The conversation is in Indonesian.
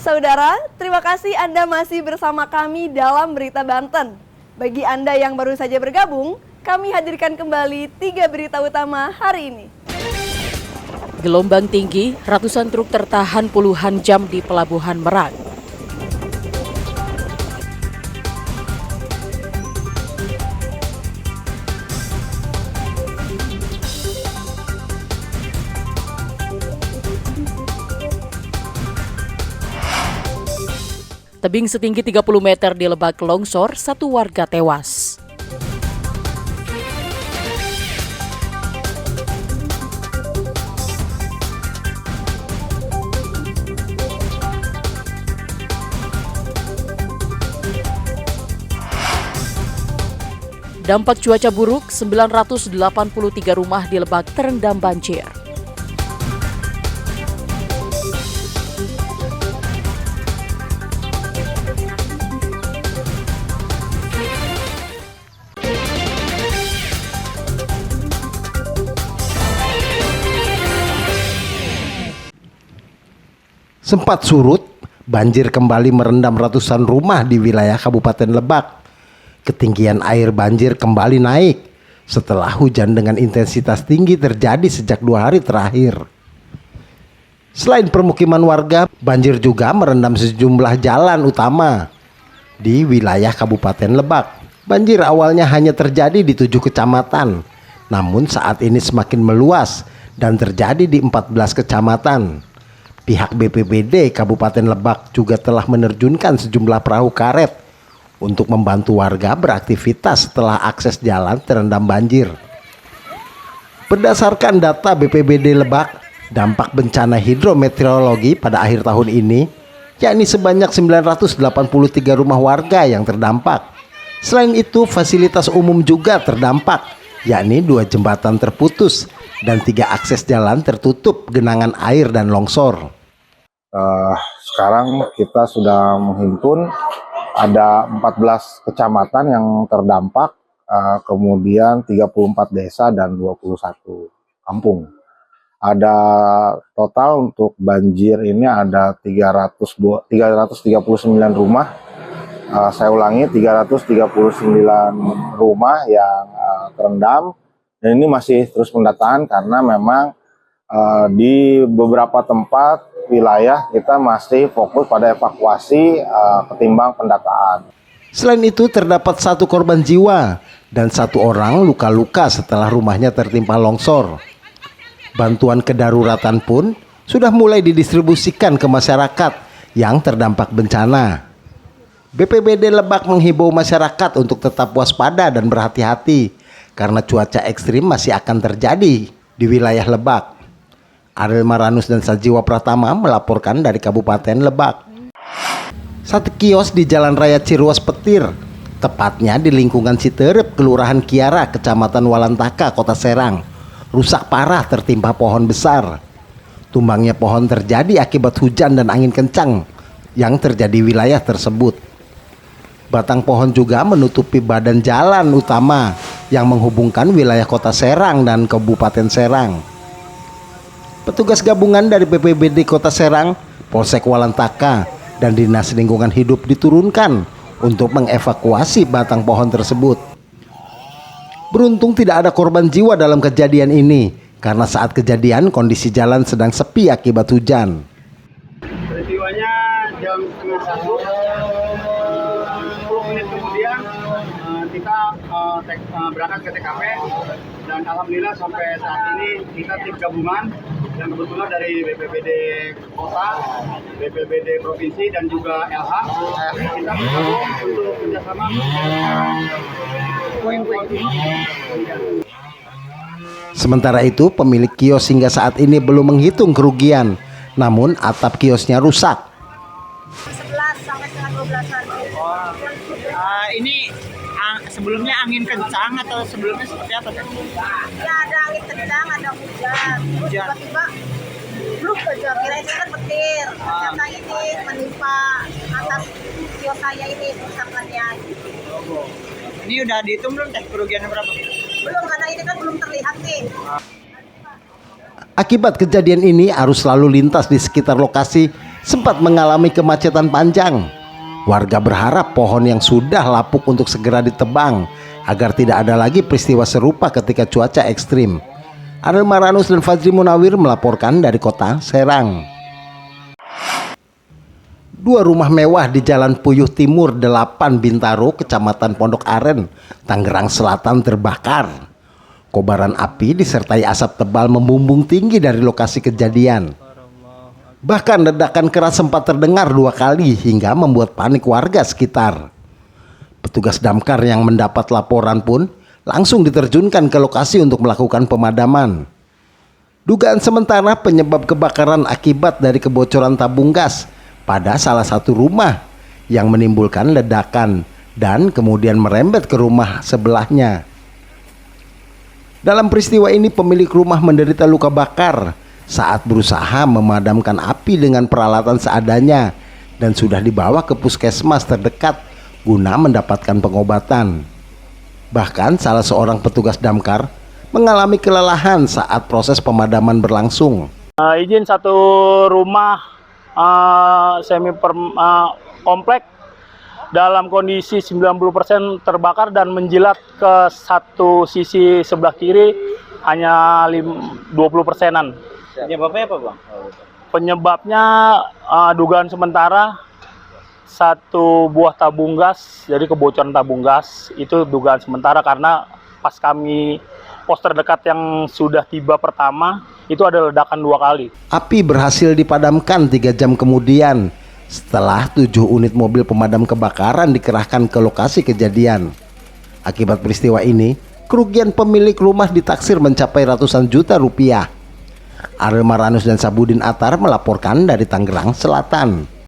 Saudara, terima kasih Anda masih bersama kami dalam Berita Banten. Bagi Anda yang baru saja bergabung, kami hadirkan kembali 3 berita utama hari ini. Gelombang tinggi, ratusan truk tertahan puluhan jam di Pelabuhan Merak. Tebing setinggi 30 meter di Lebak longsor, 1 warga tewas. Dampak cuaca buruk, 983 rumah di Lebak terendam banjir. Sempat surut, banjir kembali merendam ratusan rumah di wilayah Kabupaten Lebak. Ketinggian air banjir kembali naik setelah hujan dengan intensitas tinggi terjadi sejak 2 hari terakhir. Selain permukiman warga, banjir juga merendam sejumlah jalan utama di wilayah Kabupaten Lebak. Banjir awalnya hanya terjadi di 7 kecamatan, namun saat ini semakin meluas dan terjadi di 14 kecamatan. Pihak BPBD Kabupaten Lebak juga telah menerjunkan sejumlah perahu karet untuk membantu warga beraktivitas setelah akses jalan terendam banjir. Berdasarkan data BPBD Lebak, dampak bencana hidrometeorologi pada akhir tahun ini, yakni sebanyak 983 rumah warga yang terdampak. Selain itu, fasilitas umum juga terdampak, yakni 2 jembatan terputus dan 3 akses jalan tertutup genangan air dan longsor. Sekarang kita sudah menghimpun ada 14 kecamatan yang terdampak, kemudian 34 desa dan 21 kampung. Ada total untuk banjir ini ada 339 rumah. Saya ulangi, 339 rumah yang terendam, dan ini masih terus pendataan karena memang di beberapa tempat wilayah kita masih fokus pada evakuasi ketimbang pendataan. Selain itu terdapat 1 korban jiwa dan 1 orang luka-luka setelah rumahnya tertimpa longsor. Bantuan kedaruratan pun sudah mulai didistribusikan ke masyarakat yang terdampak bencana. BPBD Lebak menghimbau masyarakat untuk tetap waspada dan berhati-hati karena cuaca ekstrim masih akan terjadi di wilayah Lebak. Ariel Maranus dan Sajiwa Pratama melaporkan dari Kabupaten Lebak. 1 kios di Jalan Raya Ciruas Petir, tepatnya di lingkungan Citerep, Kelurahan Kiara, Kecamatan Walantaka, Kota Serang, rusak parah tertimpa pohon besar. Tumbangnya pohon terjadi akibat hujan dan angin kencang yang terjadi di wilayah tersebut. Batang pohon juga menutupi badan jalan utama yang menghubungkan wilayah Kota Serang dan Kabupaten Serang. Petugas gabungan dari BPBD Kota Serang, Polsek Walantaka, dan Dinas Lingkungan Hidup diturunkan untuk mengevakuasi batang pohon tersebut. Beruntung tidak ada korban jiwa dalam kejadian ini, karena saat kejadian kondisi jalan sedang sepi akibat hujan. Peristiwanya jam 12:30, 10 menit kemudian kita berangkat ke TKP, dan alhamdulillah sampai saat ini kita tim gabungan yang kebetulan dari BPBD Kota, BPBD Provinsi, dan juga LH, kita bergabung untuk kerjasama. Sementara itu, pemilik kios hingga saat ini belum menghitung kerugian, namun atap kiosnya rusak. 11 sampai setengah 12-an. Ini sebelumnya angin kencang atau sebelumnya seperti apa? Ya ada angin kencang, ada hujan. Terus tiba-tiba bluk aja, kira itu kan petir. Ternyata ini menimpa atas kios saya ini kerusakannya. Ini udah dihitung belum teh kerugiannya berapa? Belum, karena ini kan belum terlihat nih. Akibat kejadian ini, arus lalu lintas di sekitar lokasi sempat mengalami kemacetan panjang. Warga berharap pohon yang sudah lapuk untuk segera ditebang agar tidak ada lagi peristiwa serupa ketika cuaca ekstrim. Ariel Maranus dan Fajri Munawir melaporkan dari kota Serang. 2 rumah mewah di Jalan Puyuh Timur 8 Bintaro, Kecamatan Pondok Aren, Tangerang Selatan terbakar. Kobaran api disertai asap tebal membumbung tinggi dari lokasi kejadian. Bahkan ledakan keras sempat terdengar 2 kali hingga membuat panik warga sekitar. Petugas damkar yang mendapat laporan pun langsung diterjunkan ke lokasi untuk melakukan pemadaman. Dugaan sementara penyebab kebakaran akibat dari kebocoran tabung gas pada salah satu rumah yang menimbulkan ledakan dan kemudian merembet ke rumah sebelahnya. Dalam peristiwa ini pemilik rumah menderita luka bakar saat berusaha memadamkan api dengan peralatan seadanya dan sudah dibawa ke puskesmas terdekat guna mendapatkan pengobatan. Bahkan salah seorang petugas damkar mengalami kelelahan saat proses pemadaman berlangsung. Izin satu rumah komplek dalam kondisi 90% terbakar dan menjilat ke satu sisi sebelah kiri hanya 20%-an. Penyebabnya apa, Bang? Penyebabnya dugaan sementara satu buah tabung gas, jadi kebocoran tabung gas itu dugaan sementara karena pas kami pos terdekat yang sudah tiba pertama itu ada ledakan 2 kali. Api berhasil dipadamkan 3 jam kemudian setelah 7 unit mobil pemadam kebakaran dikerahkan ke lokasi kejadian. Akibat peristiwa ini, kerugian pemilik rumah ditaksir mencapai ratusan juta rupiah. Ariel Maranus dan Sabudin Atar melaporkan dari Tangerang Selatan.